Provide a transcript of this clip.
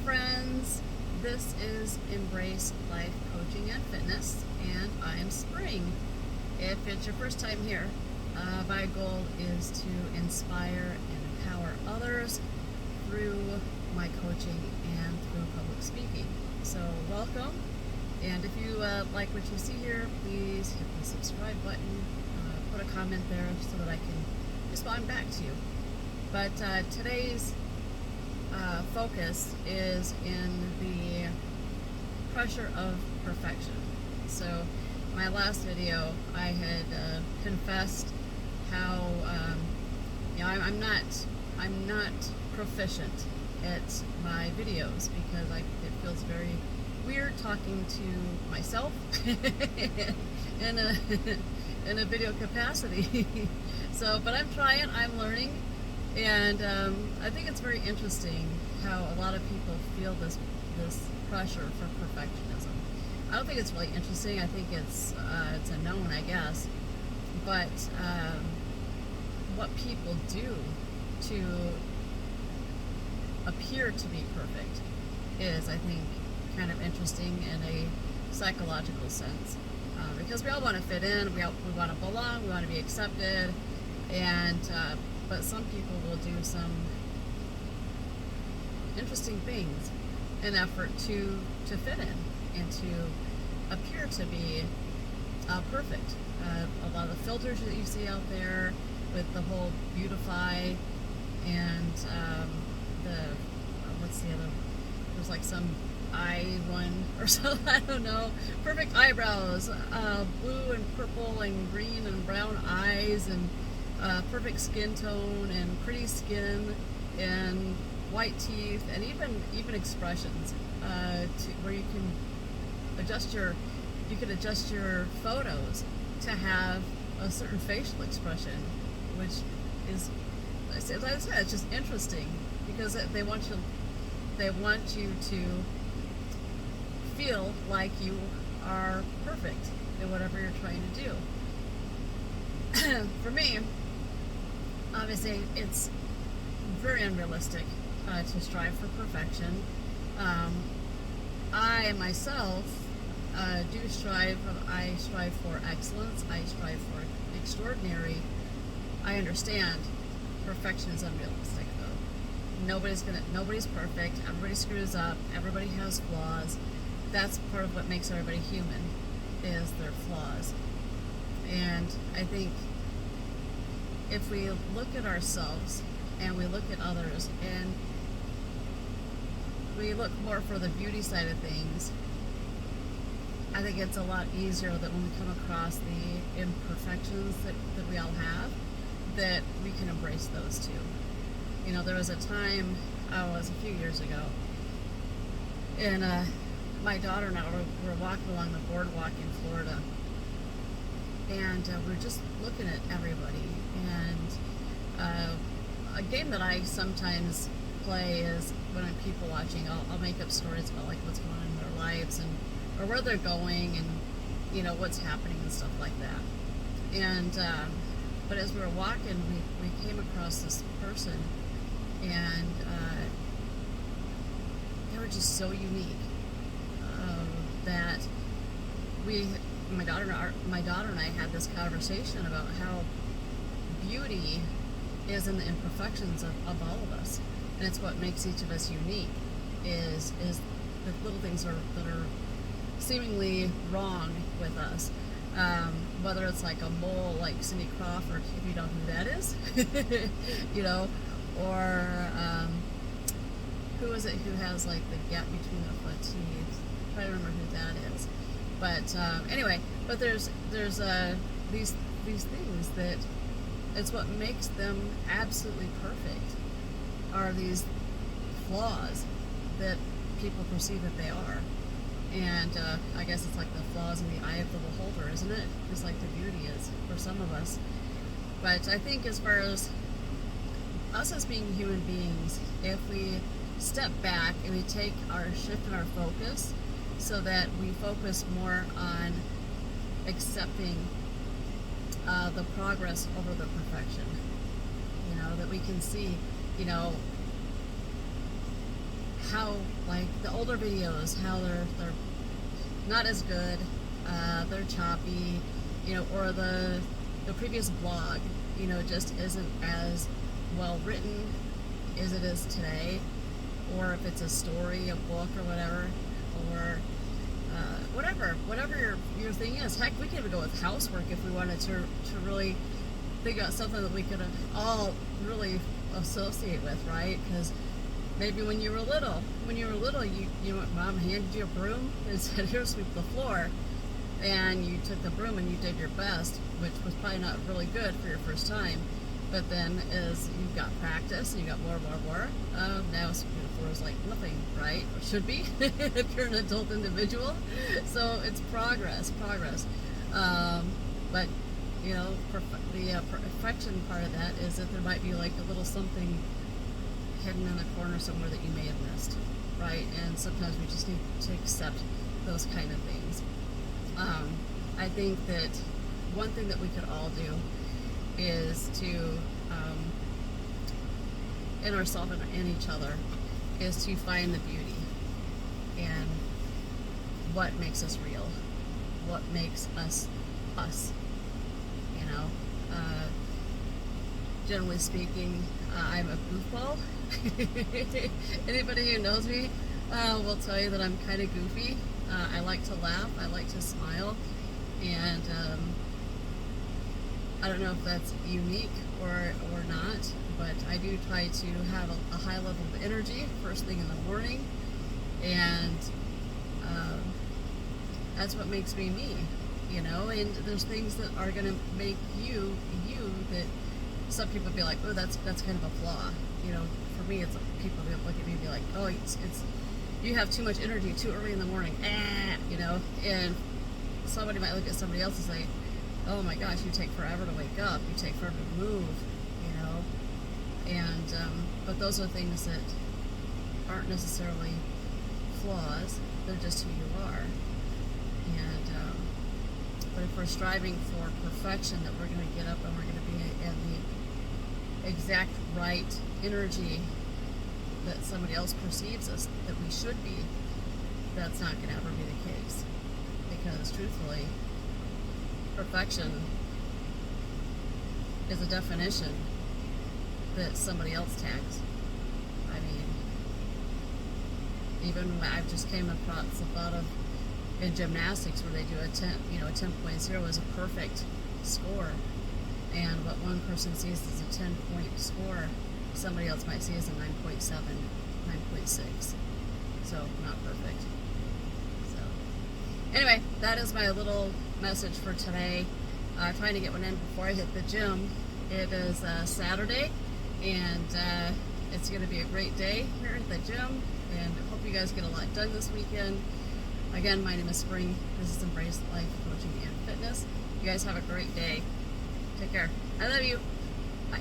friends, this is Embrace Life Coaching and Fitness, and I'm Spring. If it's your first time here, my goal is to inspire and empower others through my coaching and through public speaking. So welcome, and if you like what you see here, please hit the subscribe button, put a comment there so that I can respond back to you. But today's focus is in the pressure of perfection. So my last video I had confessed how I'm not proficient at my videos because it feels very weird talking to myself in a video capacity. So, but I'm trying, I'm learning. And I think it's very interesting how a lot of people feel this pressure for perfectionism. I don't think it's really interesting. I think it's a known, I guess. But what people do to appear to be perfect is, I think, kind of interesting in a psychological sense. Because we all want to fit in, we want to belong, we want to be accepted, and but some people will do some interesting things in effort to fit in and to appear to be perfect. A lot of the filters that you see out there with the whole beautify and what's the other? There's like some eye one or something. I don't know. Perfect eyebrows, blue and purple and green and brown eyes, and perfect skin tone and pretty skin and white teeth, and even expressions where you can adjust your photos to have a certain facial expression, which is, as I said, it's just interesting because they want you to feel like you are perfect in whatever you're trying to do. For me, obviously, it's very unrealistic to strive for perfection. I myself do strive. I strive for excellence. I strive for extraordinary. I understand perfection is unrealistic, though. Nobody's perfect. Everybody screws up. Everybody has flaws. That's part of what makes everybody human, is their flaws. And I think if we look at ourselves and we look at others and we look more for the beauty side of things, I think it's a lot easier that when we come across the imperfections that we all have, that we can embrace those too. You know, there was a time, a few years ago, and my daughter and I were walking along the boardwalk in Florida, and we're just looking at everybody. And a game that I sometimes play is when I'm people watching, I'll make up stories about like what's going on in their lives or where they're going and what's happening and stuff like that. And but as we were walking, we came across this person, and they were just so unique that my daughter and I had this conversation about how beauty is in the imperfections of all of us, and it's what makes each of us unique. Is the little things that are seemingly wrong with us, whether it's like a mole, like Cindy Crawford, if you don't know who that is, or who is it who has like the gap between the front teeth? I'm trying to remember who that is. But anyway, but there's these things that it's what makes them absolutely perfect, are these flaws that people perceive that they are. And I guess it's like the flaws in the eye of the beholder, isn't it? Just like the beauty is for some of us. But I think as far as us as being human beings, if we step back and we take our shift in our focus so that we focus more on accepting the progress over the perfection, that we can see, how like the older videos, how they're not as good, they're choppy, you know, or the previous blog, you know, just isn't as well written as it is today, or if it's a story, a book, or whatever, or whatever your thing is. Heck, we could even go with housework if we wanted to really think about something that we could all really associate with, right? Because maybe when you were little, mom handed you a broom and said, "Here, sweep the floor," and you took the broom and you did your best, which was probably not really good for your first time. But then as you got practice and you got more, now sweeping the floor is like nothing, right? Or should be if you're an adult individual. So it's progress. But you know, the perfection part of that is that there might be like a little something hidden in a corner somewhere that you may have missed, right? And sometimes we just need to accept those kind of things. I think that one thing that we could all do is to, in ourselves and in each other, is to find the beauty in what makes us real, what makes us us, you know. Generally speaking, I'm a goofball. Anybody who knows me will tell you that I'm kind of goofy. I like to laugh, I like to smile, and I don't know if that's unique or not, but I do try to have a high level of energy first thing in the morning, and that's what makes me me, you know. And there's things that are going to make you that some people be like, oh, that's kind of a flaw, you know. For me, it's people look at me and be like, oh, it's you have too much energy too early in the morning, you know. And somebody might look at somebody else and say, oh my gosh, you take forever to wake up, you take forever to move, you know. And but those are things that aren't necessarily flaws, they're just who you are. And but if we're striving for perfection, that we're going to get up and we're going to be in the exact right energy that somebody else perceives us that we should be, that's not going to ever be the case. Because truthfully, perfection is a definition that somebody else tags. I mean, even when I've just came across the thought of in gymnastics where they do a 10.0 is a perfect score, and what one person sees as a 10-point score, somebody else might see as a 9.7, 9.6. So not perfect. So anyway, that is my little message for today. Trying to get one in before I hit the gym. It is Saturday, and it's going to be a great day here at the gym, and I hope you guys get a lot done this weekend. Again, my name is Spring. This is Embrace Life Coaching and Fitness. You guys have a great day. Take care. I love you. Bye.